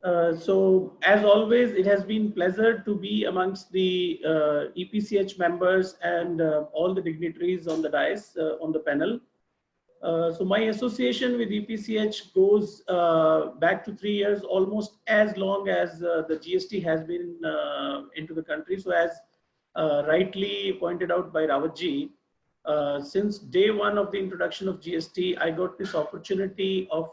So as always, it has been pleasure to be amongst the EPCH members and all the dignitaries on the dais, on the panel. So my association with EPCH goes back to 3 years, almost as long as the GST has been into the country. So as rightly pointed out by Rawatji, since day one of the introduction of GST, I got this opportunity of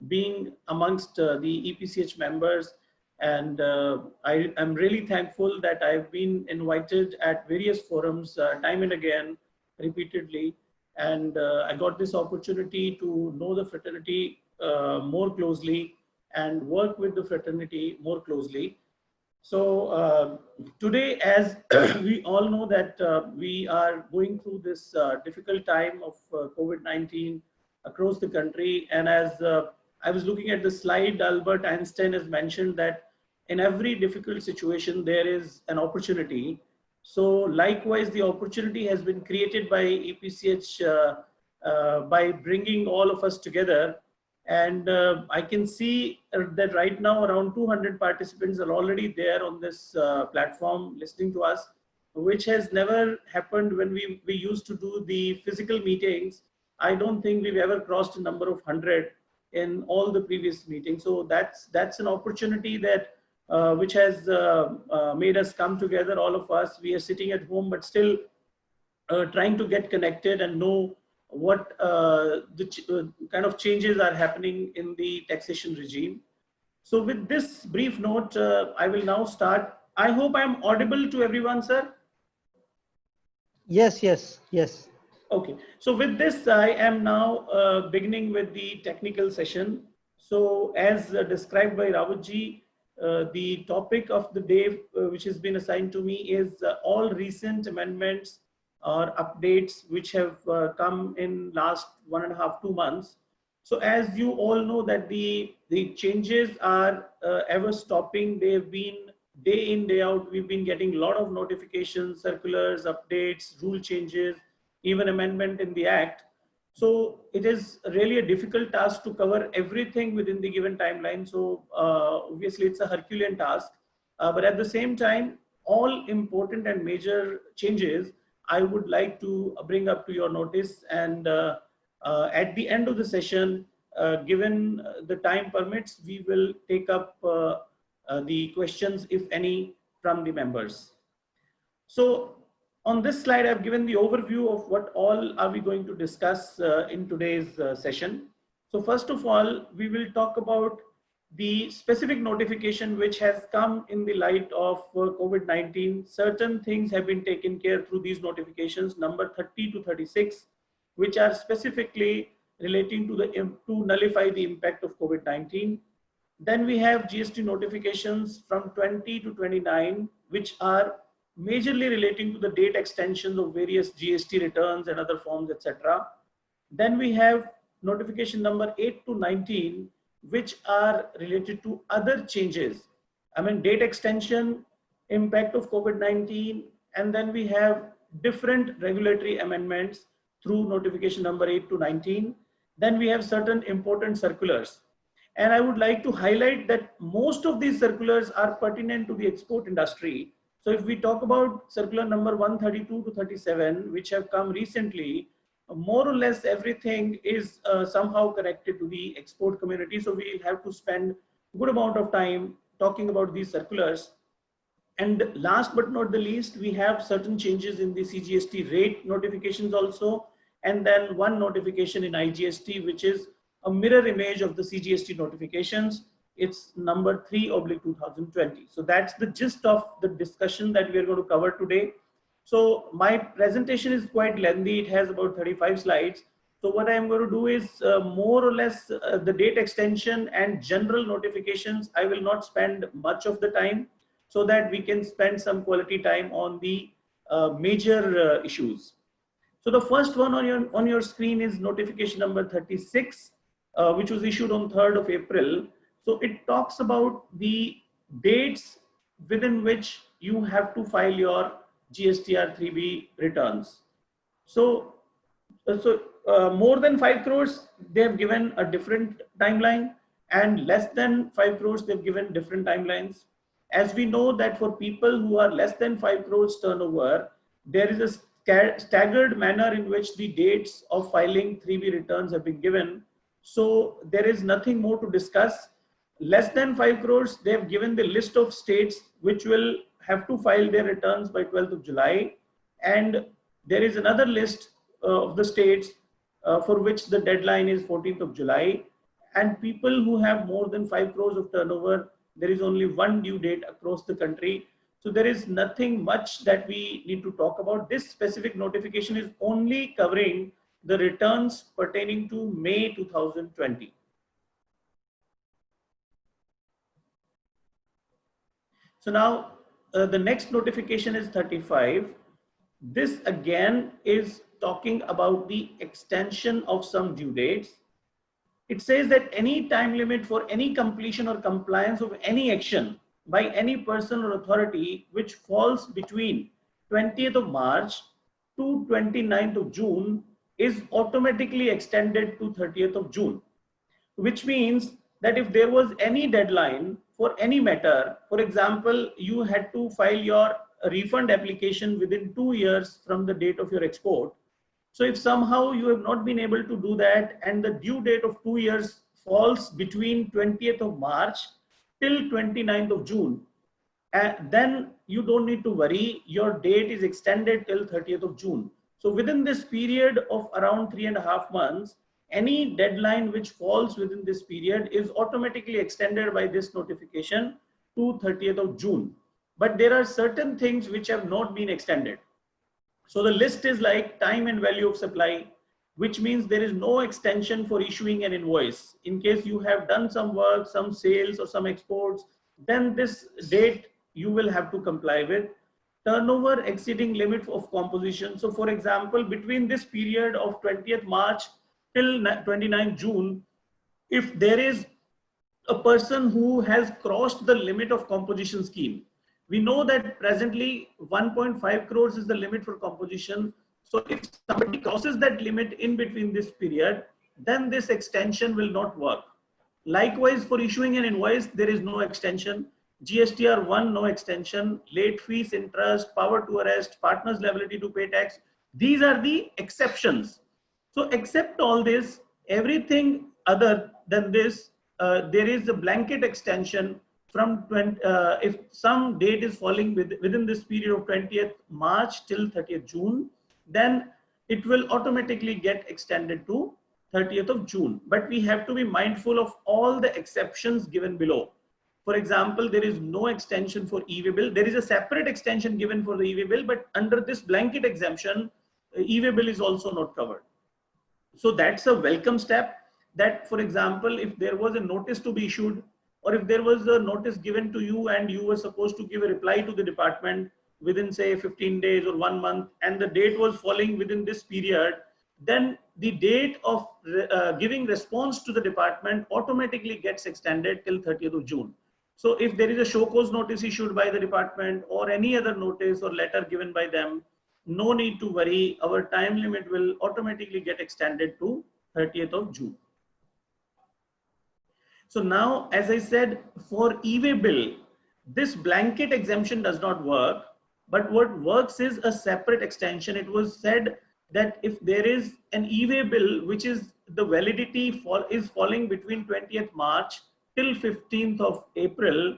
being amongst the EPCH members, and I am really thankful that I've been invited at various forums time and again, repeatedly, and I got this opportunity to know the fraternity more closely and work with the fraternity more closely. So today, as we all know that we are going through this difficult time of COVID-19 across the country, and as I was looking at the slide, Albert Einstein has mentioned that in every difficult situation there is an opportunity. So likewise, the opportunity has been created by EPCH by bringing all of us together. And I can see that right now around 200 participants are already there on this platform listening to us, which has never happened when we used to do the physical meetings. I don't think we've ever crossed a number of 100 in all the previous meetings. So that's an opportunity that which has made us come together, all of us. We are sitting at home, but still trying to get connected and know what kind of changes are happening in the taxation regime. So with this brief note, I will now start. I hope I am audible to everyone, sir. Yes, yes, yes. Okay, so with this, I am now beginning with the technical session. So as described by Rawatji, the topic of the day which has been assigned to me is all recent amendments or updates which have come in last 1.5 to 2 months. So as you all know that the changes are ever stopping. They've been day in, day out. We've been getting a lot of notifications, circulars, updates, rule changes, even amendment in the act. So it is really a difficult task to cover everything within the given timeline. So obviously it's a Herculean task, but at the same time, all important and major changes I would like to bring up to your notice. And at the end of the session, given the time permits, we will take up the questions, if any, from the members. So on this slide, I've given the overview of what all are we going to discuss in today's session. So first of all, we will talk about the specific notification which has come in the light of COVID-19. Certain things have been taken care through these notifications, number 30 to 36, which are specifically relating to to nullify the impact of COVID-19. Then we have GST notifications from 20 to 29, which are majorly relating to the date extensions of various GST returns and other forms, etc. Then we have notification number 8 to 19, which are related to other changes. I mean, date extension, impact of COVID-19, and then we have different regulatory amendments through notification number 8 to 19. Then we have certain important circulars. And I would like to highlight that most of these circulars are pertinent to the export industry. So if we talk about circular number 132 to 37, which have come recently, more or less everything is somehow connected to the export community. So we have to spend a good amount of time talking about these circulars. And last but not the least, we have certain changes in the CGST rate notifications also. And then one notification in IGST, which is a mirror image of the CGST notifications. It's number 3/2020. So that's the gist of the discussion that we are going to cover today. So my presentation is quite lengthy. It has about 35 slides. So what I'm going to do is more or less the date extension and general notifications. I will not spend much of the time so that we can spend some quality time on the major issues. So the first one on your screen is notification number 36, which was issued on 3rd of April. So it talks about the dates within which you have to file your GSTR 3B returns. So more than 5 crores, they have given a different timeline. and less than 5 crores, they've given different timelines. As we know that for people who are less than 5 crores turnover, there is a staggered manner in which the dates of filing 3B returns have been given. So there is nothing more to discuss. Less than 5 crores, they have given the list of states which will have to file their returns by 12th of July. And there is another list of the states for which the deadline is 14th of July. And people who have more than 5 crores of turnover, there is only one due date across the country. So there is nothing much that we need to talk about. This specific notification is only covering the returns pertaining to May 2020. So now the next notification is 35. This again is talking about the extension of some due dates. It says that any time limit for any completion or compliance of any action by any person or authority which falls between 20th of March to 29th of June is automatically extended to 30th of June, which means that if there was any deadline for any matter, for example, you had to file your refund application within 2 years from the date of your export. So if somehow you have not been able to do that and the due date of 2 years falls between 20th of March till 29th of June, then you don't need to worry, your date is extended till 30th of June. So within this period of around 3.5 months, any deadline which falls within this period is automatically extended by this notification to 30th of June. But there are certain things which have not been extended. So the list is like time and value of supply, which means there is no extension for issuing an invoice. In case you have done some work, some sales or some exports, then this date you will have to comply with. Turnover exceeding limit of composition. So for example, between this period of 20th March till 29th June, if there is a person who has crossed the limit of composition scheme, we know that presently 1.5 crores is the limit for composition. So if somebody crosses that limit in between this period, then this extension will not work. Likewise, for issuing an invoice, there is no extension. GSTR 1, no extension. Late fees, interest, power to arrest, partner's liability to pay tax. These are the exceptions. So except all this, everything other than this, there is a blanket extension from if some date is falling within this period of 20th March till 30th June, then it will automatically get extended to 30th of June. But we have to be mindful of all the exceptions given below. For example, there is no extension for e-way bill. There is a separate extension given for the e-way bill, but under this blanket exemption, e-way bill is also not covered. So that's a welcome step, that for example, if there was a notice to be issued, or if there was a notice given to you and you were supposed to give a reply to the department within say 15 days or 1 month, and the date was falling within this period, then the date of giving response to the department automatically gets extended till 30th of June. So if there is a show cause notice issued by the department or any other notice or letter given by them, no need to worry, our time limit will automatically get extended to 30th of June. So now, as I said, for e-way bill, this blanket exemption does not work, but what works is a separate extension. It was said that if there is an e-way bill which is the validity is falling between 20th March till 15th of April,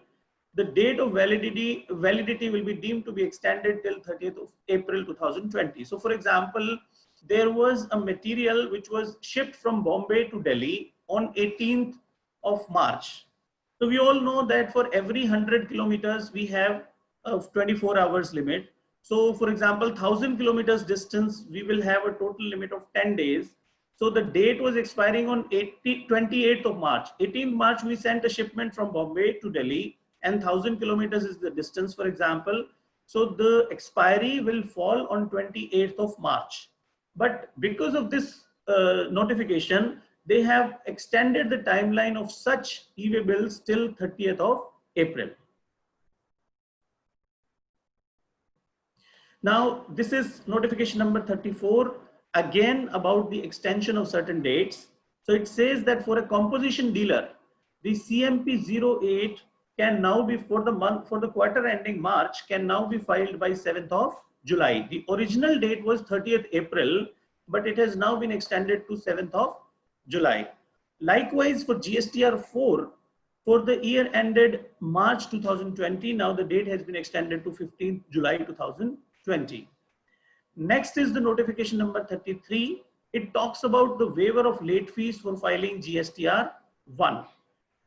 the date of validity will be deemed to be extended till 30th of April 2020. So for example, there was a material which was shipped from Bombay to Delhi on 18th of March. So we all know that for every 100 kilometers, we have a 24 hours limit. So for example, 1000 kilometers distance, we will have a total limit of 10 days. So the date was expiring on 28th of March. 18th March, we sent a shipment from Bombay to Delhi, and 1000 kilometers is the distance, for example. So the expiry will fall on 28th of March. But because of this notification, they have extended the timeline of such e-way bills till 30th of April. Now, this is notification number 34, again about the extension of certain dates. So it says that for a composition dealer, the CMP 08 can now be for the quarter ending March can now be filed by 7th of July. The original date was 30th April, but it has now been extended to 7th of July. Likewise, for GSTR 4, for the year ended March 2020, now the date has been extended to 15th July 2020. Next is the notification number 33. It talks about the waiver of late fees for filing GSTR 1.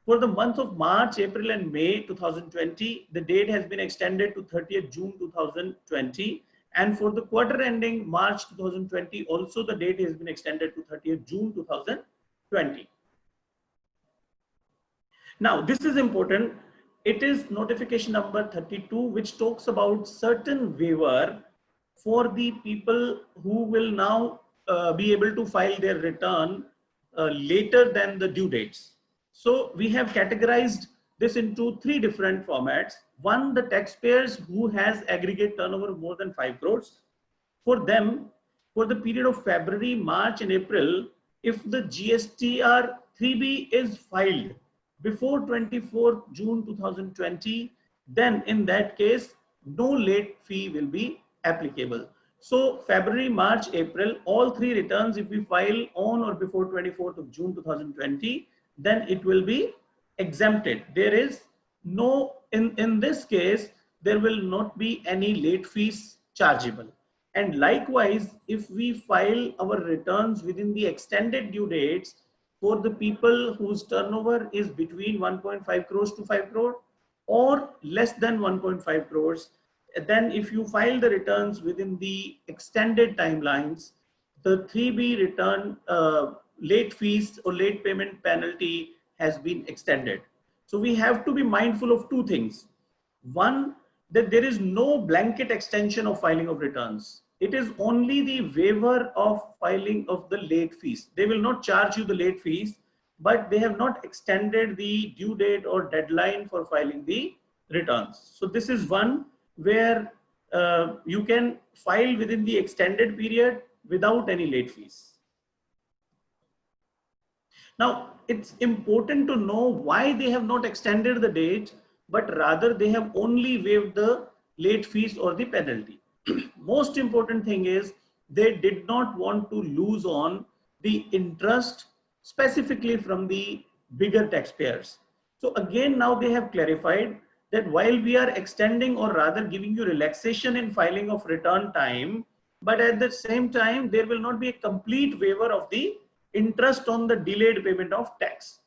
For the month of March, April and May 2020, the date has been extended to 30th June 2020. And for the quarter ending March 2020, also the date has been extended to 30th June 2020. Now, this is important. It is notification number 32, which talks about certain waiver for the people who will now be able to file their return later than the due dates. So we have categorized this into three different formats. One, the taxpayers who has aggregate turnover more than 5 crores. For them, for the period of February, March and April, if the GSTR 3B is filed before 24th June 2020, then in that case, no late fee will be applicable. So February, March, April, all three returns, if we file on or before 24th of June 2020, then it will be exempted. There is no, in this case, there will not be any late fees chargeable. And likewise, if we file our returns within the extended due dates for the people whose turnover is between 1.5 crores to 5 crore or less than 1.5 crores, then if you file the returns within the extended timelines, the 3B return late fees or late payment penalty has been extended. So we have to be mindful of two things. One, that there is no blanket extension of filing of returns. It is only the waiver of filing of the late fees. They will not charge you the late fees, but they have not extended the due date or deadline for filing the returns. So this is one where you can file within the extended period without any late fees. Now, it's important to know why they have not extended the date, but rather they have only waived the late fees or the penalty. Most important thing is they did not want to lose on the interest specifically from the bigger taxpayers. So again, now they have clarified that while we are extending or rather giving you relaxation in filing of return time, but at the same time, there will not be a complete waiver of the interest on the delayed payment of tax.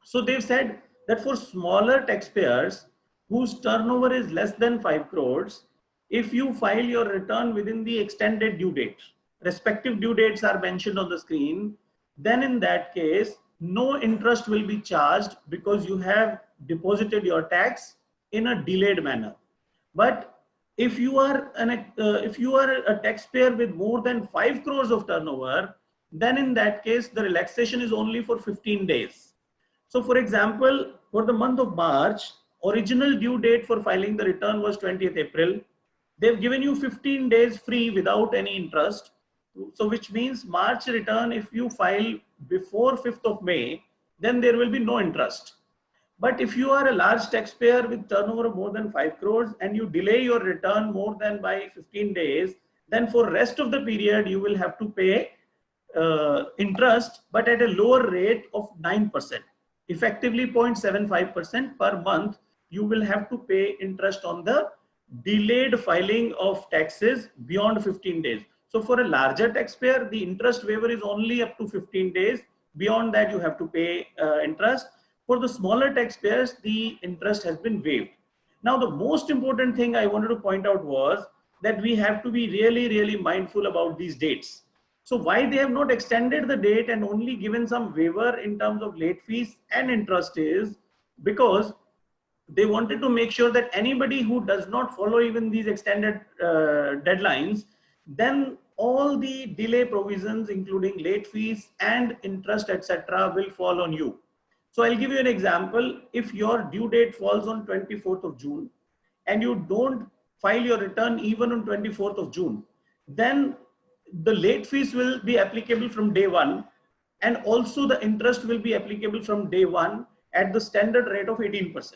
So they've said that for smaller taxpayers whose turnover is less than 5 crores, if you file your return within the extended due date, respective due dates are mentioned on the screen, then in that case, no interest will be charged because you have deposited your tax in a delayed manner. But if you are a taxpayer with more than 5 crores of turnover, then in that case, the relaxation is only for 15 days. So for example, for the month of March, original due date for filing the return was 20th April. They've given you 15 days free without any interest. So which means March return, if you file before 5th of May, then there will be no interest. But if you are a large taxpayer with turnover of more than 5 crores and you delay your return more than by 15 days, then for rest of the period, you will have to pay interest, but at a lower rate of 9%. Effectively 0.75% per month, you will have to pay interest on the delayed filing of taxes beyond 15 days. So for a larger taxpayer, the interest waiver is only up to 15 days. Beyond that, you have to pay interest. For the smaller taxpayers, the interest has been waived. Now, the most important thing I wanted to point out was that we have to be really, really mindful about these dates. So why they have not extended the date and only given some waiver in terms of late fees and interest is because they wanted to make sure that anybody who does not follow even these extended deadlines, then all the delay provisions, including late fees and interest, etc., will fall on you. So I'll give you an example. If your due date falls on 24th of June and you don't file your return even on 24th of June, then the late fees will be applicable from day one, and also the interest will be applicable from day one. at the standard rate of 18%.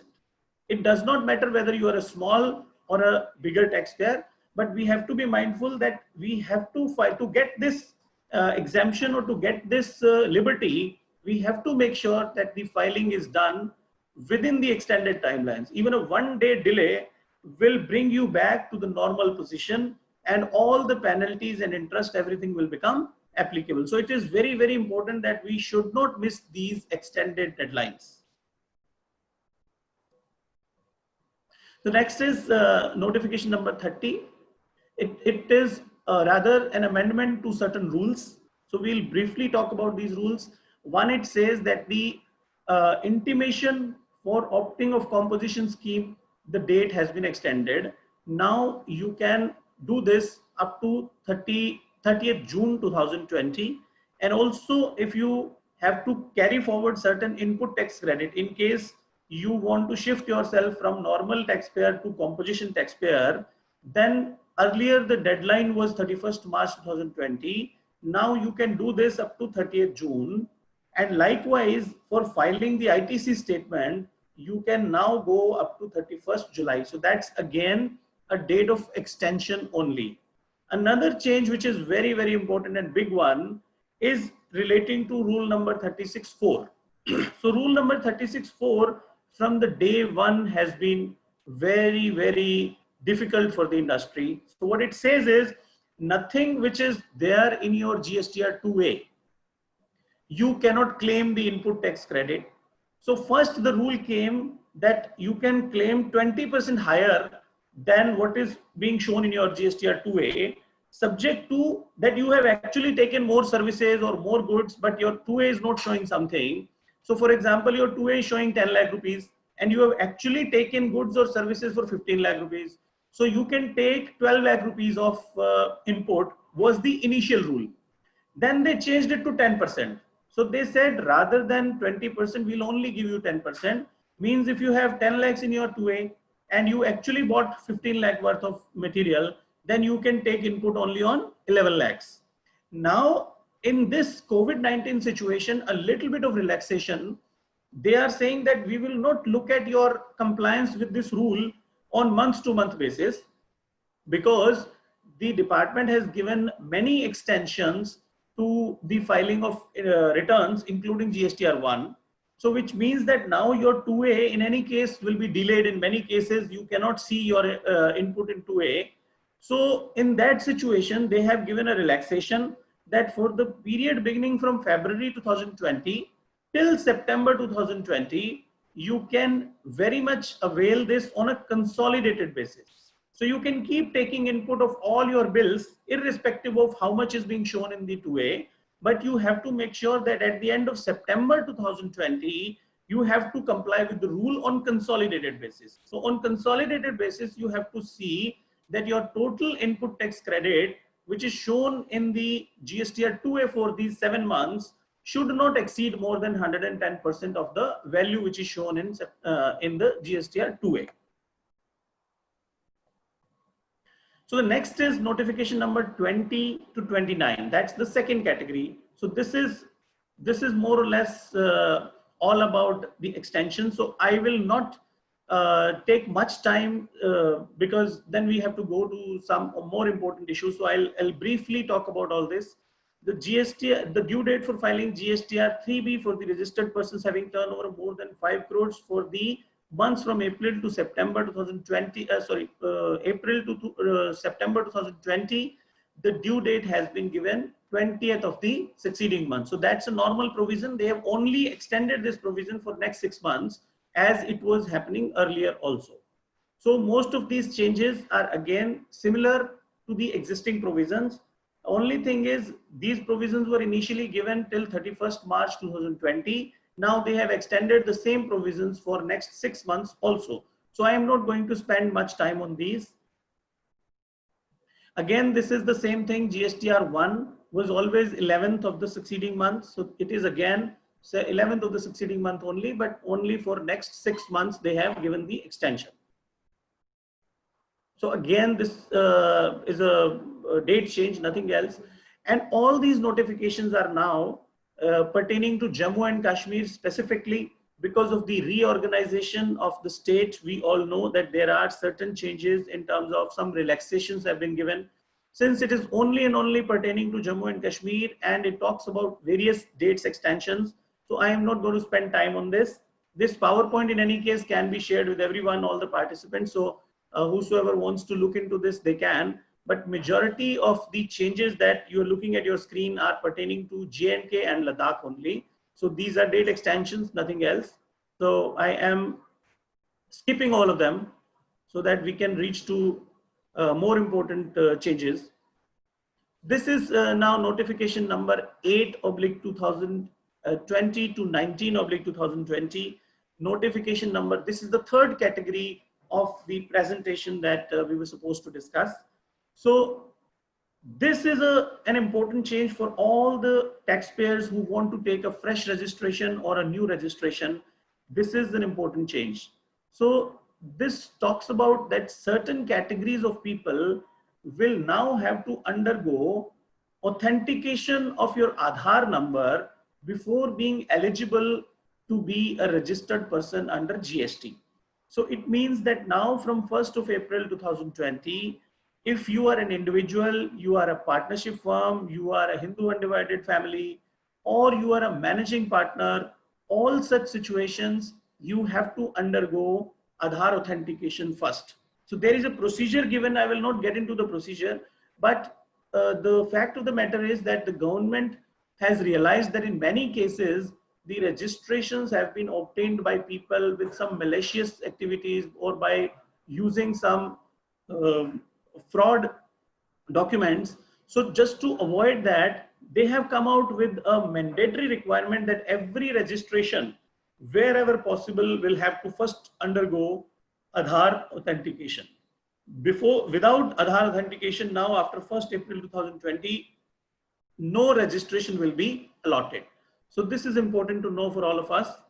It does not matter whether you are a small or a bigger taxpayer, but we have to be mindful that we have to fight to get this exemption or to get this liberty. We have to make sure that the filing is done within the extended timelines. Even a 1 day delay will bring you back to the normal position, and all the penalties and interest, everything will become applicable. So it is very, very important that we should not miss these extended deadlines. The next is notification number 30. It is rather an amendment to certain rules. So we'll briefly talk about these rules. One, it says that the intimation for opting of composition scheme, the date has been extended. Now you can do this up to 30th June 2020. And also, if you have to carry forward certain input tax credit in case you want to shift yourself from normal taxpayer to composition taxpayer, then earlier the deadline was 31st March 2020. Now you can do this up to 30th June. And likewise, for filing the ITC statement, you can now go up to 31st July. So that's again a date of extension only. Another change which is very, very important and big one is relating to rule number 36.4. So rule number 36.4 from the day one has been very, very difficult for the industry. So what it says is nothing which is there in your GSTR 2A, you cannot claim the input tax credit. So first the rule came that you can claim 20% higher than what is being shown in your GSTR 2A, subject to that you have actually taken more services or more goods, but your 2A is not showing something. So for example, your 2A is showing 10 lakh rupees and you have actually taken goods or services for 15 lakh rupees. So you can take 12 lakh rupees of input was the initial rule. Then they changed it to 10%. So they said rather than 20%, we'll only give you 10%. Means if you have 10 lakhs in your 2A and you actually bought 15 lakh worth of material, then you can take input only on 11 lakhs. Now, in this COVID-19 situation, a little bit of relaxation, they are saying that we will not look at your compliance with this rule on month-to-month basis, because the department has given many extensions to the filing of returns, including GSTR 1. So which means that now your 2A in any case will be delayed. In many cases, you cannot see your input in 2A. So in that situation, they have given a relaxation that for the period beginning from February 2020 till September 2020, you can very much avail this on a consolidated basis. So you can keep taking input of all your bills irrespective of how much is being shown in the 2A, but you have to make sure that at the end of September 2020, you have to comply with the rule on consolidated basis. So on consolidated basis, you have to see that your total input tax credit, which is shown in the GSTR 2A for these 7 months, should not exceed more than 110% of the value which is shown in the GSTR 2A. So the next is notification number 20 to 29. That's the second category. So this is more or less all about the extension. So I will not take much time because then we have to go to some more important issues. So I'll briefly talk about all this. The GSTR, the due date for filing GSTR 3B for the registered persons having turnover more than 5 crores for the months from April to September 2020, April to September 2020, the due date has been given 20th of the succeeding month. So that's a normal provision. They have only extended this provision for next 6 months as it was happening earlier also. So most of these changes are again similar to the existing provisions. Only thing is these provisions were initially given till 31st March 2020. Now they have extended the same provisions for next 6 months also. So I am not going to spend much time on these. Again, this is the same thing. GSTR 1 was always 11th of the succeeding month. So it is again 11th of the succeeding month only, but only for next 6 months they have given the extension. So again, this is a date change, nothing else. And all these notifications are now pertaining to Jammu and Kashmir specifically. because of the reorganization of the state, we all know that there are certain changes in terms of some relaxations have been given. Since it is only and only pertaining to Jammu and Kashmir and it talks about various dates extensions, so I am not going to spend time on this. This PowerPoint in any case can be shared with everyone, all the participants. So whosoever wants to look into this, they can. But majority of the changes that you're looking at your screen are pertaining to J&K and Ladakh only. So these are date extensions, nothing else. So I am skipping all of them so that we can reach to more important changes. This is now notification number 8/2020 to 19/2020. Notification number, this is the third category of the presentation that we were supposed to discuss. So this is an important change for all the taxpayers who want to take a fresh registration or a new registration. This is an important change. So this talks about that certain categories of people will now have to undergo authentication of your Aadhaar number before being eligible to be a registered person under GST. So it means that now from 1st of April 2020, if you are an individual, you are a partnership firm, you are a Hindu undivided family, or you are a managing partner, all such situations, you have to undergo Aadhaar authentication first. So there is a procedure given. I will not get into the procedure, but the fact of the matter is that the government has realized that in many cases, the registrations have been obtained by people with some malicious activities or by using some fraud documents. So just to avoid that, they have come out with a mandatory requirement that every registration, wherever possible, will have to first undergo Aadhaar authentication. Without Aadhaar authentication, now after 1st April 2020, no registration will be allotted. So this is important to know for all of us.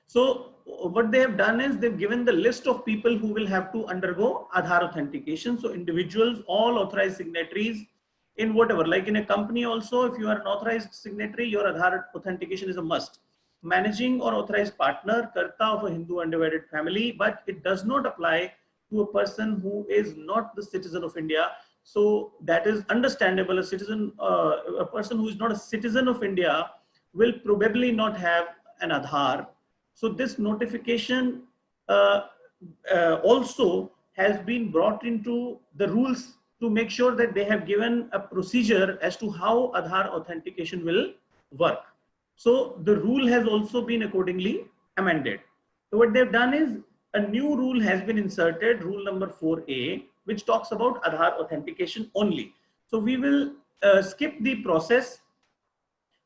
So what they have done is they've given the list of people who will have to undergo Aadhaar authentication. So individuals, all authorized signatories in whatever, like in a company also, if you are an authorized signatory, your Aadhaar authentication is a must. Managing or authorized partner, Karta of a Hindu undivided family, but it does not apply to a person who is not the citizen of India. So that is understandable. A citizen, a person who is not a citizen of India will probably not have an Aadhaar. So this notification also has been brought into the rules to make sure that they have given a procedure as to how Aadhaar authentication will work. So the rule has also been accordingly amended. So what they've done is a new rule has been inserted, rule number 4A, which talks about Aadhaar authentication only. So we will skip the process.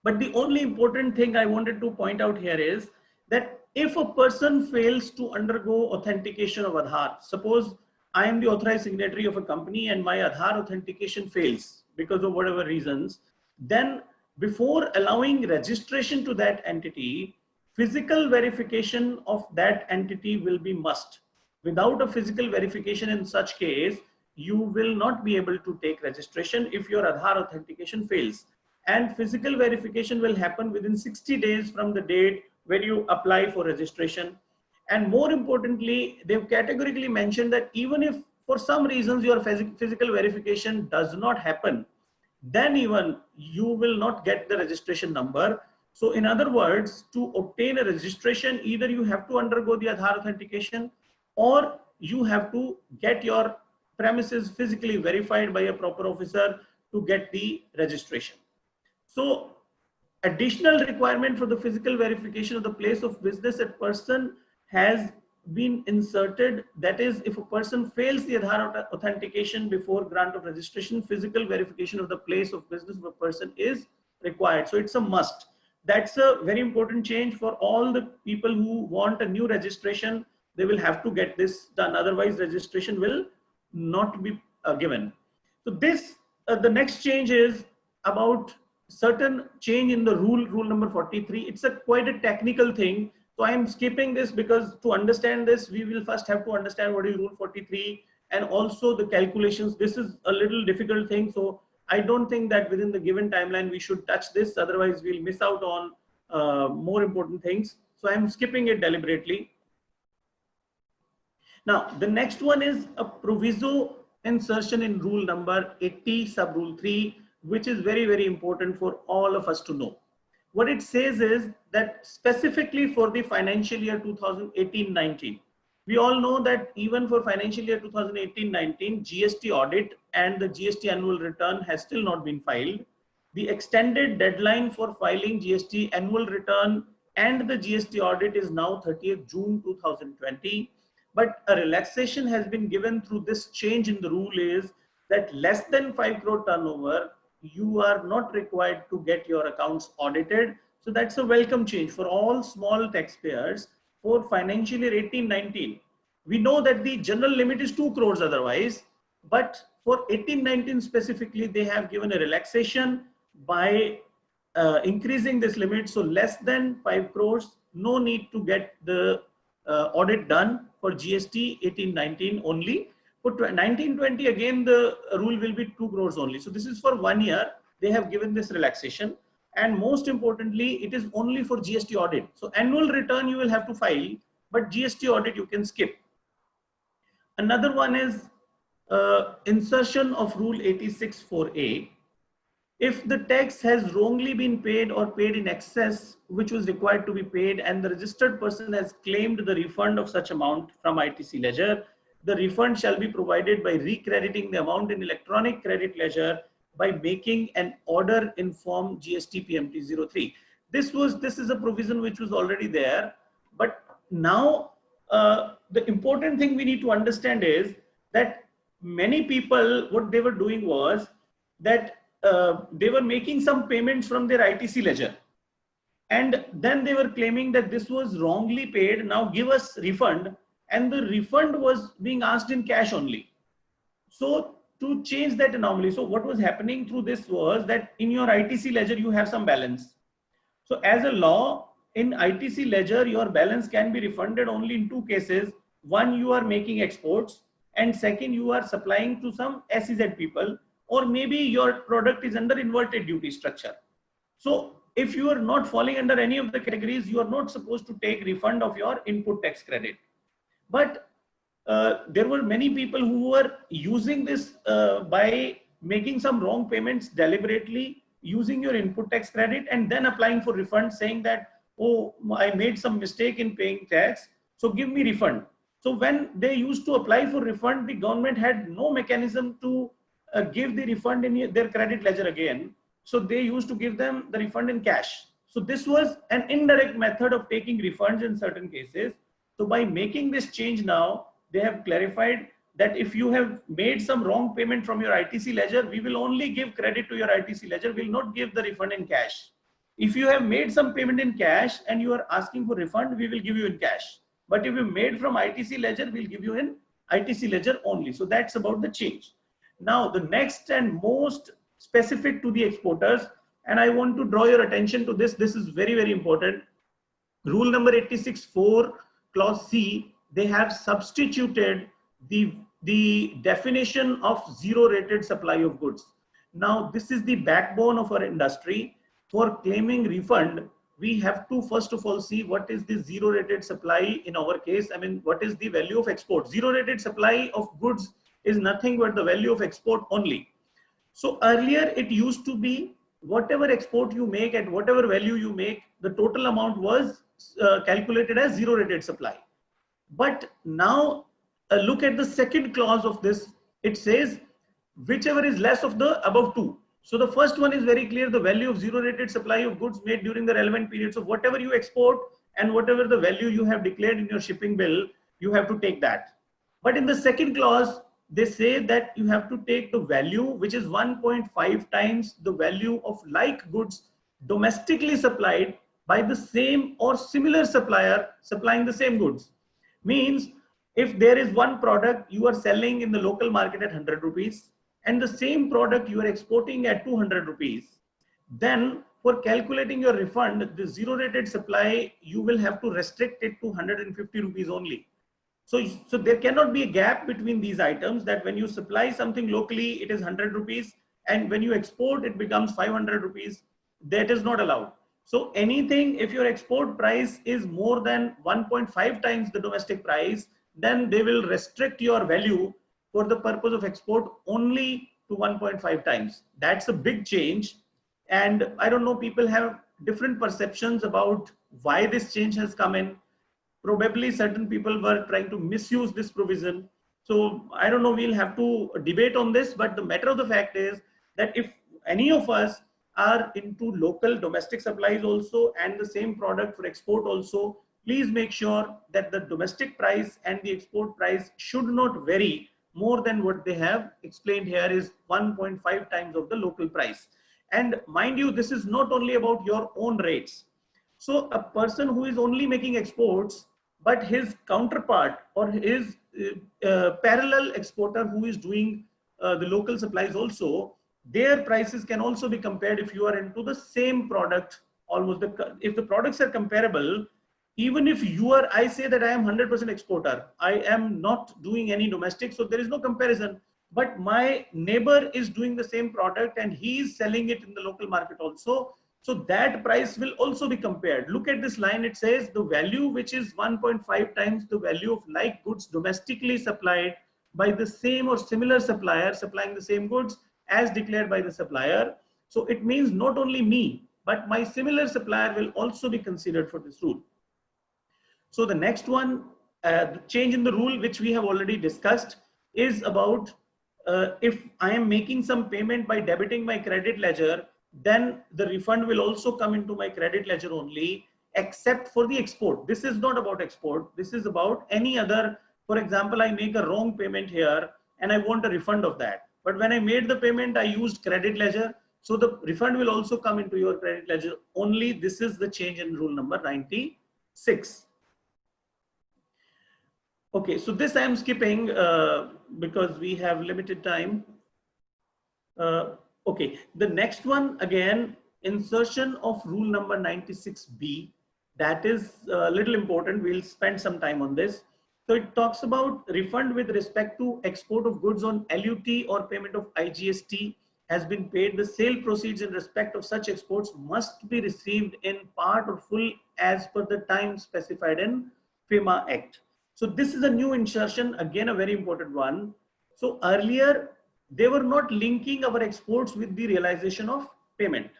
But the only important thing I wanted to point out here is that if a person fails to undergo authentication of Aadhaar, suppose I am the authorized signatory of a company and my Aadhaar authentication fails because of whatever reasons, then before allowing registration to that entity, physical verification of that entity will be must. Without a physical verification in such case, you will not be able to take registration if your Aadhaar authentication fails. And physical verification will happen within 60 days from the date when you apply for registration. And more importantly, they've categorically mentioned that even if for some reasons your physical verification does not happen, then even you will not get the registration number. So in other words, to obtain a registration, either you have to undergo the Aadhaar authentication or you have to get your premises physically verified by a proper officer to get the registration. So additional requirement for the physical verification of the place of business at person has been inserted. That is, if a person fails the Aadhaar authentication before grant of registration, physical verification of the place of business of a person is required. So it's a must. That's a very important change for all the people who want a new registration. They will have to get this done. Otherwise, registration will not be given. So this, the next change is about certain change in the rule number 43. It's a quite a technical thing. So I am skipping this because to understand this, we will first have to understand what is rule 43 and also the calculations. This is a little difficult thing. So I don't think that within the given timeline, we should touch this. Otherwise, we'll miss out on more important things. So I'm skipping it deliberately. Now, the next one is a proviso insertion in rule number 80 sub rule 3, which is very, very important for all of us to know. What it says is that specifically for the financial year 2018-19, we all know that even for financial year 2018-19, GST audit and the GST annual return has still not been filed. The extended deadline for filing GST annual return and the GST audit is now 30th June 2020. But a relaxation has been given through this change in the rule is that less than 5 crore turnover, you are not required to get your accounts audited. So that's a welcome change for all small taxpayers for financial year 18-19. We know that the general limit is 2 crores otherwise, but for 18-19 specifically, they have given a relaxation by increasing this limit. So less than 5 crores, no need to get the audit done for GST 18-19 only. For 19-20 again the rule will be 2 crores only. So this is for 1 year they have given this relaxation, and most importantly it is only for GST audit. So annual return you will have to file, but GST audit you can skip. Another one is insertion of rule 86(4)(a). If the tax has wrongly been paid or paid in excess which was required to be paid, and the registered person has claimed the refund of such amount from ITC ledger, the refund shall be provided by recrediting the amount in electronic credit ledger by making an order in form GST PMT 03. This is a provision which was already there, but now the important thing we need to understand is that many people, what they were doing was that they were making some payments from their ITC ledger, and then they were claiming that this was wrongly paid, now give us refund, and the refund was being asked in cash only. So to change that anomaly, so what was happening through this was that in your ITC ledger you have some balance. So as a law, in ITC ledger your balance can be refunded only in 2 cases. One, you are making exports, and second, you are supplying to some SEZ people, or maybe your product is under inverted duty structure. So if you are not falling under any of the categories, you are not supposed to take refund of your input tax credit. But there were many people who were using this by making some wrong payments deliberately, using your input tax credit and then applying for refund, saying that, oh, I made some mistake in paying tax, so give me refund. So when they used to apply for refund, the government had no mechanism to give the refund in their credit ledger again. So they used to give them the refund in cash. So this was an indirect method of taking refunds in certain cases. So by making this change now, they have clarified that if you have made some wrong payment from your ITC ledger, we will only give credit to your ITC ledger, we will not give the refund in cash. If you have made some payment in cash and you are asking for refund, we will give you in cash. But if you made from ITC ledger, we'll give you in ITC ledger only. So that's about the change. Now, the next and most specific to the exporters, and I want to draw your attention to this. This is very, very important. Rule number 86(4) clause C, they have substituted the definition of zero rated supply of goods. Now, this is the backbone of our industry. For claiming refund, we have to first of all see what is the zero rated supply in our case. I mean, what is the value of export? Zero rated supply of goods is nothing but the value of export only. So earlier it used to be whatever export you make at whatever value you make, the total amount was calculated as zero rated supply. But now look at the second clause of this. It says whichever is less of the above two. So the first one is very clear, the value of zero rated supply of goods made during the relevant period. So whatever you export and whatever the value you have declared in your shipping bill, you have to take that. But in the second clause, they say that you have to take the value which is 1.5 times the value of like goods domestically supplied by the same or similar supplier supplying the same goods. Means if there is one product you are selling in the local market at 100 rupees and the same product you are exporting at 200 rupees, then for calculating your refund, the zero rated supply, you will have to restrict it to 150 rupees only. So there cannot be a gap between these items, that when you supply something locally, it is 100 rupees, and when you export, it becomes 500 rupees. That is not allowed. So anything, if your export price is more than 1.5 times the domestic price, then they will restrict your value for the purpose of export only to 1.5 times. That's a big change. And I don't know, people have different perceptions about why this change has come in. Probably certain people were trying to misuse this provision. So I don't know, we'll have to debate on this, but the matter of the fact is that if any of us are into local domestic supplies also and the same product for export also, please make sure that the domestic price and the export price should not vary more than what they have explained here is 1.5 times of the local price. And mind you, this is not only about your own rates. So a person who is only making exports, but his counterpart or his parallel exporter who is doing the local supplies also, their prices can also be compared if you are into the same product. Almost if the products are comparable, even if you are, I say that I am 100% exporter, I am not doing any domestic, so there is no comparison. But my neighbor is doing the same product and he is selling it in the local market also. So that price will also be compared. Look at this line. It says the value which is 1.5 times the value of like goods domestically supplied by the same or similar supplier supplying the same goods as declared by the supplier. So it means not only me, but my similar supplier will also be considered for this rule. So the next one, the change in the rule, which we have already discussed, is about if I am making some payment by debiting my credit ledger, then the refund will also come into my credit ledger only, except for the export. This is not about export. This is about any other. For example, I make a wrong payment here and I want a refund of that. But when I made the payment, I used credit ledger. So the refund will also come into your credit ledger only. This is the change in rule number 96. Okay, so this I am skipping because we have limited time. Okay, the next one again, insertion of rule number 96B. That is a little important. We'll spend some time on this. So it talks about refund with respect to export of goods on LUT or payment of IGST has been paid. The sale proceeds in respect of such exports must be received in part or full as per the time specified in FEMA Act. So this is a new insertion, again a very important one. So earlier they were not linking our exports with the realization of payment.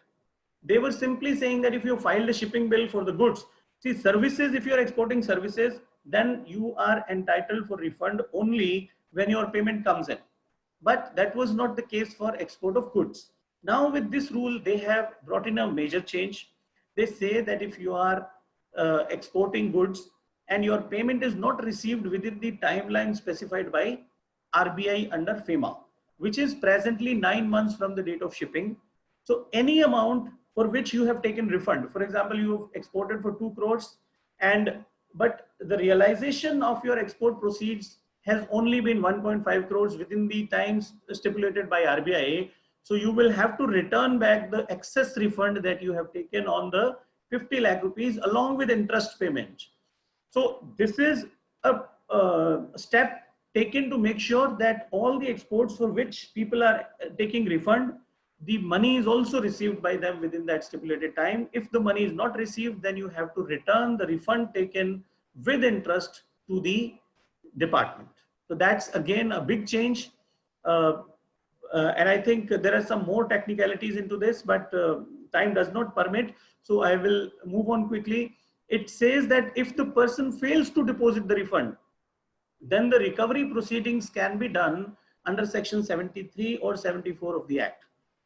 They were simply saying that if you filed a shipping bill for the goods, see services, if you are exporting services, then you are entitled for refund only when your payment comes in. But that was not the case for export of goods. Now with this rule, they have brought in a major change. They say that if you are exporting goods and your payment is not received within the timeline specified by RBI under FEMA, which is presently 9 months from the date of shipping. So any amount for which you have taken refund, for example, you've exported for 2 crores but the realization of your export proceeds has only been 1.5 crores within the times stipulated by RBI. So you will have to return back the excess refund that you have taken on the 50 lakh rupees along with interest payment. So this is a step taken to make sure that all the exports for which people are taking refund, the money is also received by them within that stipulated time. If the money is not received, then you have to return the refund taken with interest to the department. So that's again a big change. And I think there are some more technicalities into this, but time does not permit. So I will move on quickly. It says that if the person fails to deposit the refund, then the recovery proceedings can be done under section 73 or 74 of the Act.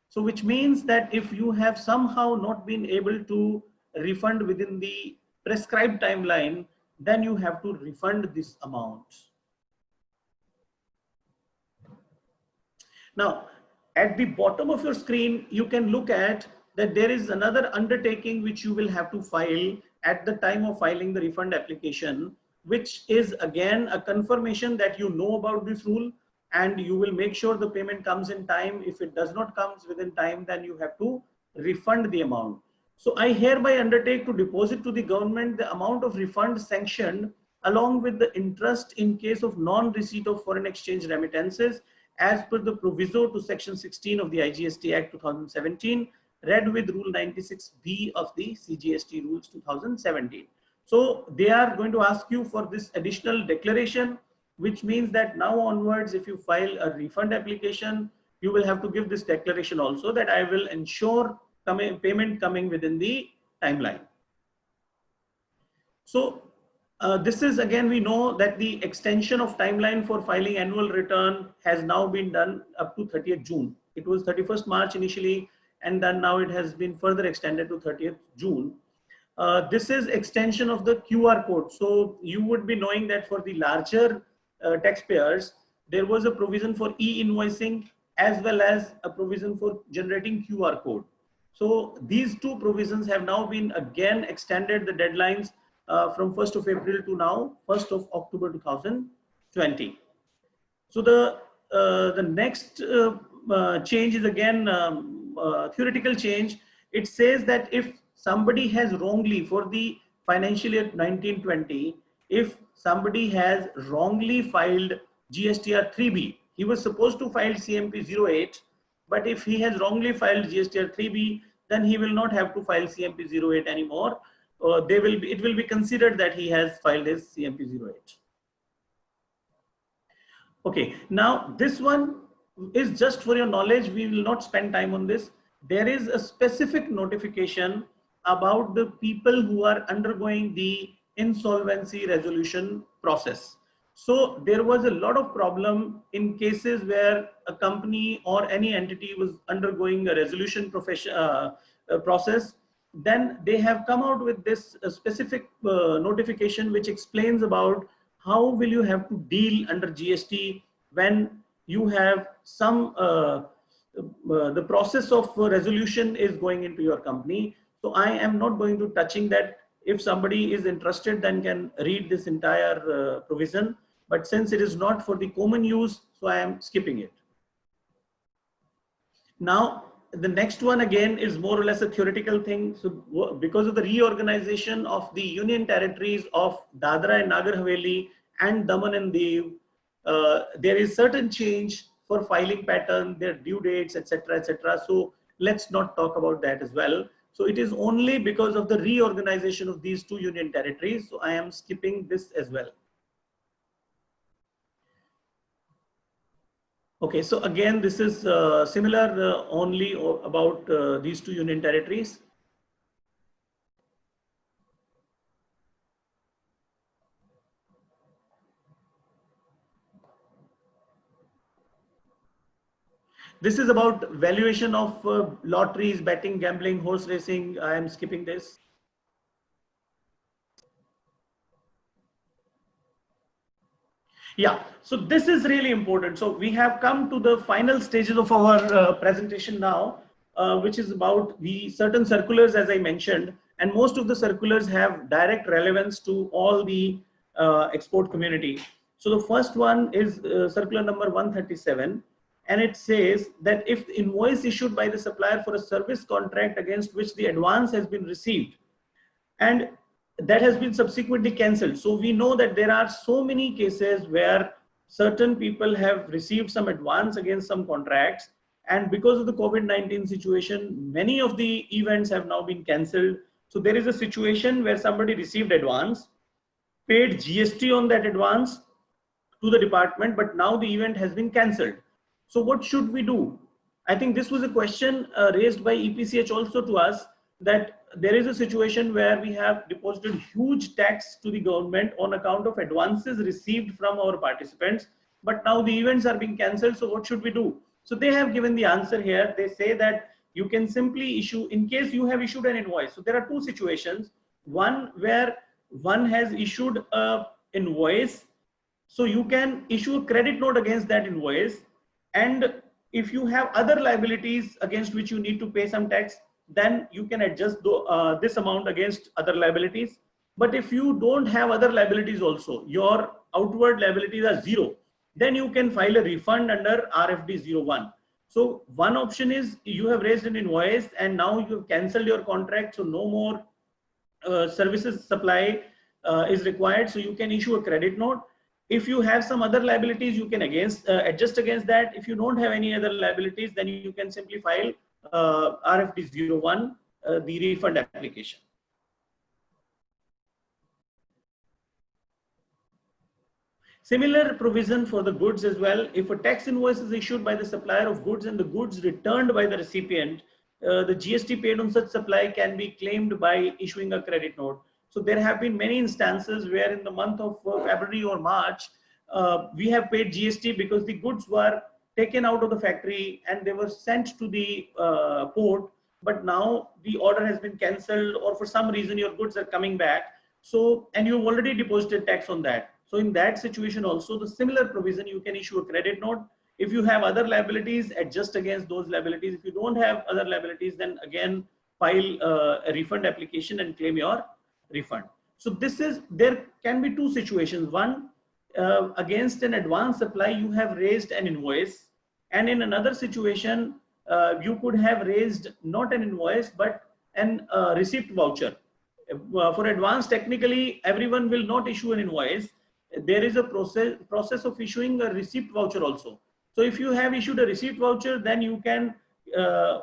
So which means that if you have somehow not been able to refund within the prescribed timeline, then you have to refund this amount. Now, at the bottom of your screen, you can look at that there is another undertaking which you will have to file at the time of filing the refund application, which is again a confirmation that you know about this rule and you will make sure the payment comes in time. If it does not come within time, then you have to refund the amount. So I hereby undertake to deposit to the government the amount of refund sanctioned along with the interest in case of non-receipt of foreign exchange remittances as per the proviso to section 16 of the IGST Act 2017 read with Rule 96B of the CGST Rules 2017. So they are going to ask you for this additional declaration, which means that now onwards, if you file a refund application, you will have to give this declaration also, that I will ensure payment coming within the timeline. So this is, again, we know that the extension of timeline for filing annual return has now been done up to 30th June. It was 31st March initially, and then now it has been further extended to 30th June. This is extension of the QR code. So you would be knowing that for the larger taxpayers, there was a provision for e-invoicing as well as a provision for generating QR code. So these two provisions have now been again extended the deadlines from 1st of April to now 1st of October 2020. So the next change is again theoretical change. It says that if somebody has wrongly, for the financial year 1920, if somebody has wrongly filed GSTR 3B, he was supposed to file CMP 08, but if he has wrongly filed GSTR 3B, then he will not have to file CMP 08 anymore. It will be considered that he has filed his CMP 08. Okay, now this one is just for your knowledge. We will not spend time on this. There is a specific notification about the people who are undergoing the insolvency resolution process. So there was a lot of problem in cases where a company or any entity was undergoing a resolution process. Then they have come out with this specific notification which explains about how will you have to deal under GST when you have some the process of resolution is going into your company. So I am not going to touching that. If somebody is interested, then can read this entire provision. But since it is not for the common use, so I am skipping it. Now, the next one again is more or less a theoretical thing. So because of the reorganization of the union territories of Dadra and Nagar Haveli and Daman and Diu, there is certain change for filing pattern, their due dates, etc., etc. So let's not talk about that as well. So it is only because of the reorganization of these two union territories. So I am skipping this as well. Okay, so again, this is similar only about these two union territories. This is about valuation of lotteries, betting, gambling, horse racing. I am skipping this. Yeah, so this is really important. So we have come to the final stages of our presentation now, which is about the certain circulars, as I mentioned, and most of the circulars have direct relevance to all the export community. So the first one is circular number 137, and it says that if the invoice issued by the supplier for a service contract against which the advance has been received and that has been subsequently cancelled. So we know that there are so many cases where certain people have received some advance against some contracts, and because of the COVID-19 situation, many of the events have now been cancelled. So there is a situation where somebody received advance, paid GST on that advance to the department, but now the event has been cancelled. So what should we do? I think this was a question raised by EPCH also to us, that there is a situation where we have deposited huge tax to the government on account of advances received from our participants, but now the events are being cancelled. So what should we do? So they have given the answer here. They say that you can simply issue, in case you have issued an invoice. So there are two situations. One where one has issued an invoice. So you can issue a credit note against that invoice. And if you have other liabilities against which you need to pay some tax, then you can adjust this amount against other liabilities. But if you don't have other liabilities also, your outward liabilities are zero, then you can file a refund under RFD 01. So one option is you have raised an invoice and now you have cancelled your contract, so no more services supply is required, so you can issue a credit note. If you have some other liabilities, you can adjust against that. If you don't have any other liabilities, then you can simply file RFD 01, the refund application. Similar provision for the goods as well. If a tax invoice is issued by the supplier of goods and the goods returned by the recipient, the GST paid on such supply can be claimed by issuing a credit note. So there have been many instances where in the month of February or March, we have paid GST because the goods were taken out of the factory and they were sent to the port, but now the order has been cancelled or for some reason your goods are coming back. So, and you've already deposited tax on that. So in that situation also, the similar provision, you can issue a credit note. If you have other liabilities, adjust against those liabilities. If you don't have other liabilities, then again, file a refund application and claim your refund. So this is, there can be two situations. One, against an advance supply, you have raised an invoice. And in another situation, you could have raised not an invoice, but an receipt voucher. For advance, technically, everyone will not issue an invoice. There is a process of issuing a receipt voucher also. So if you have issued a receipt voucher, then you can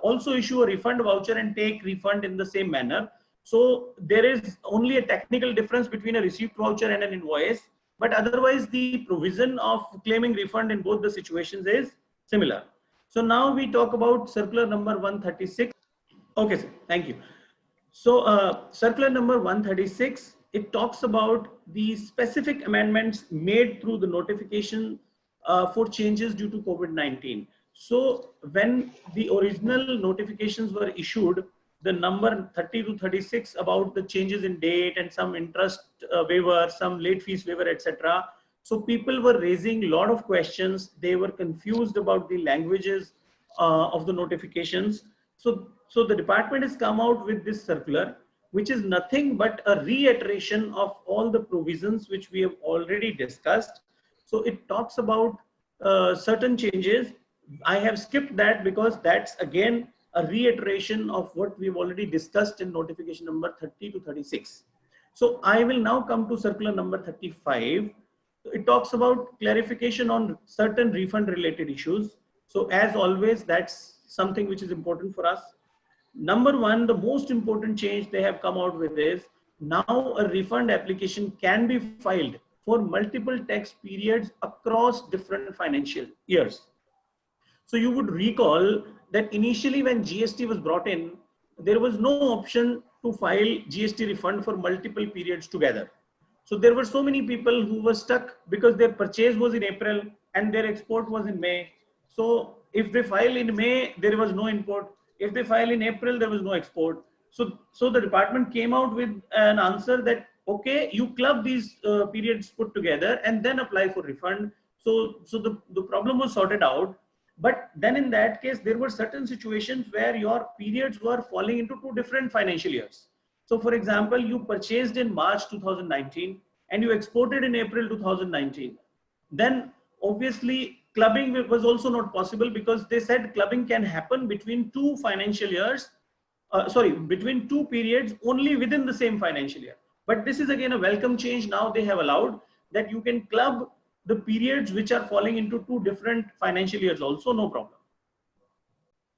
also issue a refund voucher and take refund in the same manner. So there is only a technical difference between a receipt voucher and an invoice, but otherwise the provision of claiming refund in both the situations is similar. So now we talk about circular number 136. Okay, sir, thank you. So circular number 136, it talks about the specific amendments made through the notification for changes due to COVID-19. So when the original notifications were issued, the number 30 to 36 about the changes in date and some interest waiver, some late fees waiver, etc. So people were raising a lot of questions. They were confused about the languages of the notifications. So the department has come out with this circular, which is nothing but a reiteration of all the provisions which we have already discussed. So it talks about certain changes. I have skipped that because that's again a reiteration of what we've already discussed in notification number 30 to 36. So I will now come to circular number 35. It talks about clarification on certain refund related issues. So as always, that's something which is important for us. Number one, the most important change they have come out with is now a refund application can be filed for multiple tax periods across different financial years. So you would recall that initially when GST was brought in, there was no option to file GST refund for multiple periods together. So there were so many people who were stuck because their purchase was in April and their export was in May. So if they file in May, there was no import. If they file in April, there was no export. So the department came out with an answer that, okay, you club these periods put together and then apply for refund. So the problem was sorted out. But then in that case, there were certain situations where your periods were falling into two different financial years. So for example, you purchased in March 2019 and you exported in April 2019. Then obviously clubbing was also not possible because they said clubbing can happen between two financial years, between two periods only within the same financial year. But this is again a welcome change. Now they have allowed that you can club the periods which are falling into two different financial years also, no problem.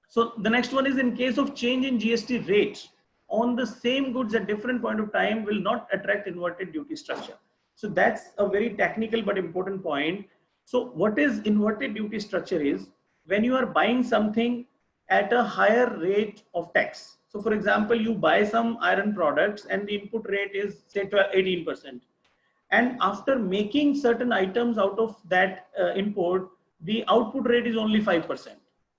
So the next one is in case of change in GST rate on the same goods at different point of time will not attract inverted duty structure. So that's a very technical but important point. So what is inverted duty structure is when you are buying something at a higher rate of tax. So for example, you buy some iron products and the input rate is say 18%. And after making certain items out of that import, the output rate is only 5%.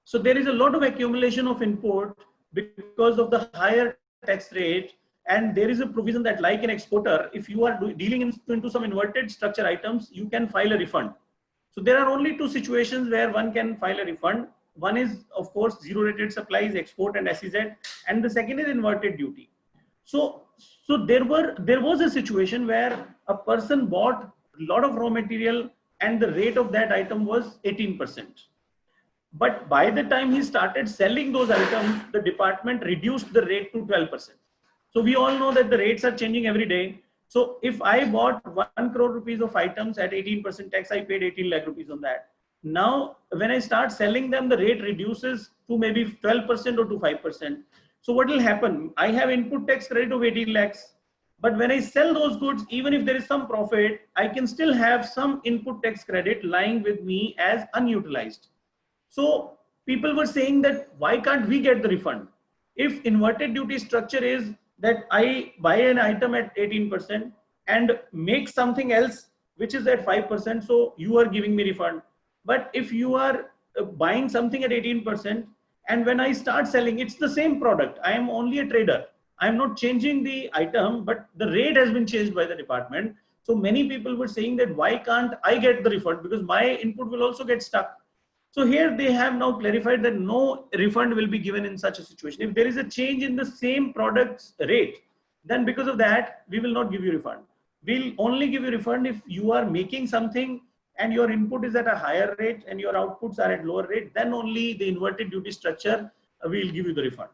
So there is a lot of accumulation of import because of the higher tax rate. And there is a provision that like an exporter, if you are dealing into some inverted structure items, you can file a refund. So there are only two situations where one can file a refund. One is, of course, zero rated supplies, export and SEZ, and the second is inverted duty. So there was a situation where a person bought a lot of raw material and the rate of that item was 18%. But by the time he started selling those items, the department reduced the rate to 12%. So we all know that the rates are changing every day. So if I bought 1 crore rupees of items at 18% tax, I paid 18 lakh rupees on that. Now, when I start selling them, the rate reduces to maybe 12% or to 5%. So what will happen? I have input tax credit of 18 lakhs. But when I sell those goods, even if there is some profit, I can still have some input tax credit lying with me as unutilized. So people were saying that why can't we get the refund? If inverted duty structure is that I buy an item at 18% and make something else which is at 5%, so you are giving me refund. But if you are buying something at 18% and when I start selling, it's the same product. I am only a trader. I'm not changing the item, but the rate has been changed by the department. So many people were saying that why can't I get the refund, because my input will also get stuck. So here they have now clarified that no refund will be given in such a situation. If there is a change in the same product's rate, then because of that, we will not give you refund. We'll only give you refund if you are making something and your input is at a higher rate and your outputs are at lower rate, then only the inverted duty structure will give you the refund.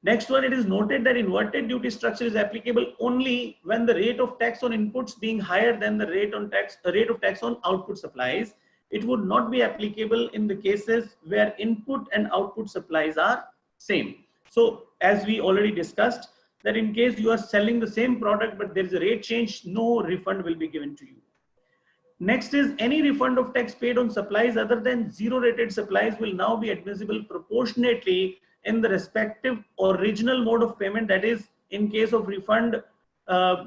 Next one, it is noted that inverted duty structure is applicable only when the rate of tax on inputs being higher than the rate of tax on output supplies. It would not be applicable in the cases where input and output supplies are same. So as we already discussed, that in case you are selling the same product but there is a rate change, no refund will be given to you. Next is any refund of tax paid on supplies other than zero rated supplies will now be admissible proportionately in the respective original mode of payment. That is, in case of refund,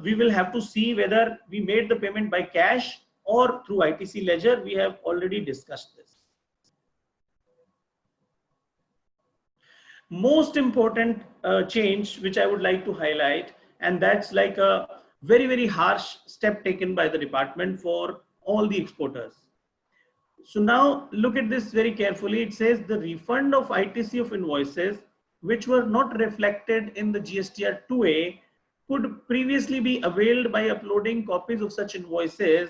we will have to see whether we made the payment by cash or through ITC ledger. We have already discussed this. Most important change which I would like to highlight, and that's like a very, very harsh step taken by the department for all the exporters. So now look at this very carefully. It says the refund of ITC of invoices which were not reflected in the GSTR 2A could previously be availed by uploading copies of such invoices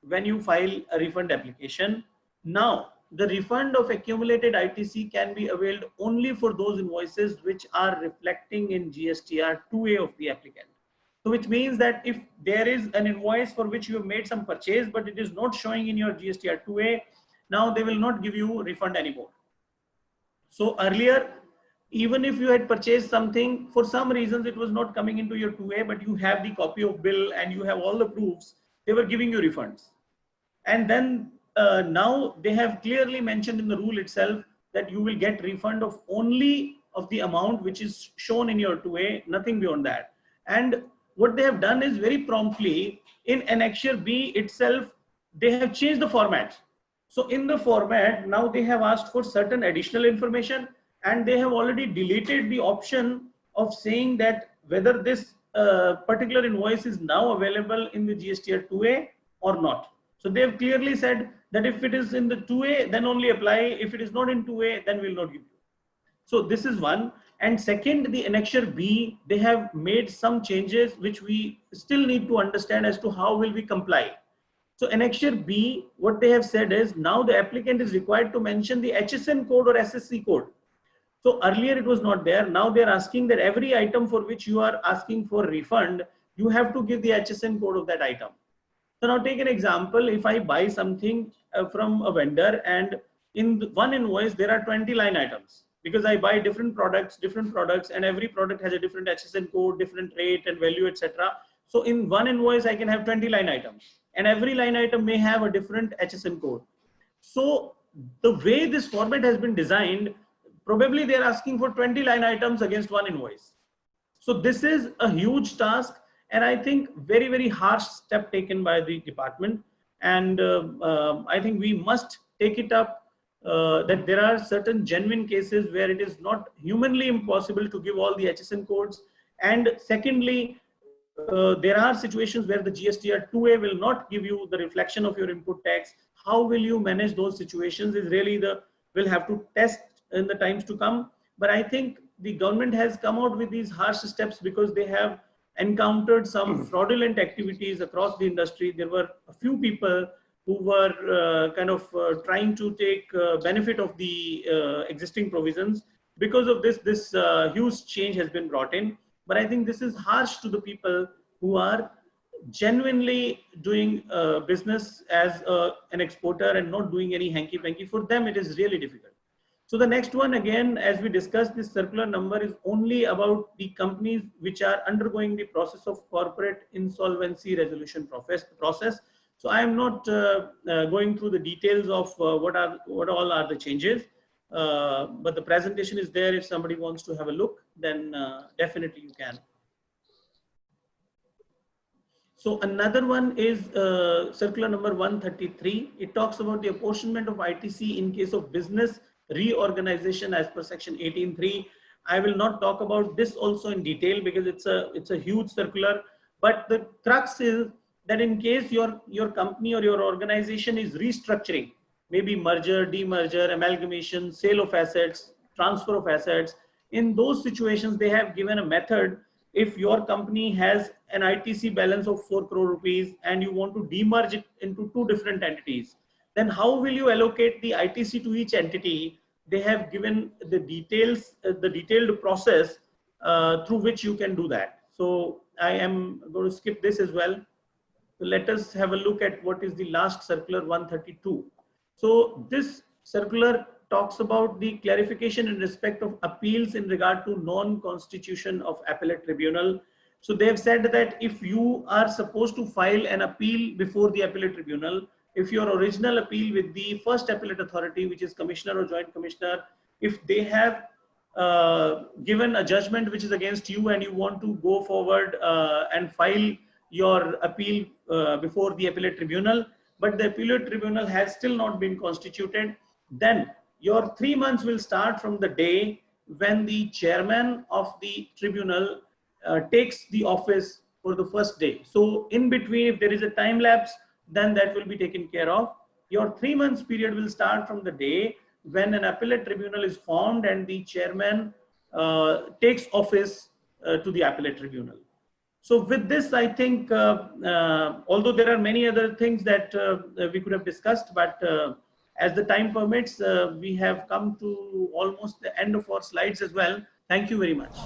when you file a refund application. Now, the refund of accumulated ITC can be availed only for those invoices which are reflecting in GSTR 2A of the applicant. So which means that if there is an invoice for which you have made some purchase, but it is not showing in your GSTR 2A, now they will not give you refund anymore. So earlier, even if you had purchased something, for some reasons it was not coming into your 2A, but you have the copy of bill and you have all the proofs, they were giving you refunds. And then now they have clearly mentioned in the rule itself that you will get refund of only of the amount which is shown in your 2A, nothing beyond that. And what they have done is very promptly in Annexure B itself, they have changed the format. So in the format, now they have asked for certain additional information and they have already deleted the option of saying that whether this particular invoice is now available in the GSTR 2A or not. So they have clearly said that if it is in the 2A, then only apply. If it is not in 2A, then we will not give you. So this is one. And second, the Annexure B, they have made some changes which we still need to understand as to how will we comply. So Annexure B, what they have said is now the applicant is required to mention the HSN code or SSC code. So earlier it was not there. Now they're asking that every item for which you are asking for refund, you have to give the HSN code of that item. So now take an example. If I buy something from a vendor and in one invoice, there are 20 line items because I buy different products, and every product has a different HSN code, different rate and value, etc. So in one invoice, I can have 20 line items and every line item may have a different HSN code. So the way this format has been designed, probably they're asking for 20 line items against one invoice. So this is a huge task. And I think very, very harsh step taken by the department. And I think we must take it up that there are certain genuine cases where it is not humanly impossible to give all the HSN codes. And secondly, there are situations where the GSTR 2A will not give you the reflection of your input tax. How will you manage those situations is really we'll have to test in the times to come. But I think the government has come out with these harsh steps because they have encountered some fraudulent activities across the industry. There were a few people who were trying to take benefit of the existing provisions. Because of this huge change has been brought in. But I think this is harsh to the people who are genuinely doing business as an exporter and not doing any hanky-panky. For them, it is really difficult. So the next one, again, as we discussed, this circular number is only about the companies which are undergoing the process of corporate insolvency resolution process. So I am not going through the details of what all are the changes, but the presentation is there. If somebody wants to have a look, then definitely you can. So another one is circular number 133. It talks about the apportionment of ITC in case of business reorganization as per section 18.3. I will not talk about this also in detail because it's a huge circular, but the crux is that in case your company or your organization is restructuring, maybe merger, demerger, amalgamation, sale of assets, transfer of assets, in those situations they have given a method. If your company has an ITC balance of 4 crore rupees and you want to demerge it into 2 different entities, then how will you allocate the ITC to each entity? They have given the details, the detailed process through which you can do that. So I am going to skip this as well. So let us have a look at what is the last circular 132. So this circular talks about the clarification in respect of appeals in regard to non-constitution of appellate tribunal. So they have said that if you are supposed to file an appeal before the appellate tribunal, if your original appeal with the first appellate authority, which is commissioner or joint commissioner, if they have given a judgment which is against you and you want to go forward and file your appeal before the appellate tribunal, but the appellate tribunal has still not been constituted, then your 3 months will start from the day when the chairman of the tribunal takes the office for the first day. So in between, if there is a time lapse, then that will be taken care of. Your 3 months period will start from the day when an appellate tribunal is formed and the chairman takes office to the appellate tribunal. So with this, I think, although there are many other things that we could have discussed, but as the time permits, we have come to almost the end of our slides as well. Thank you very much.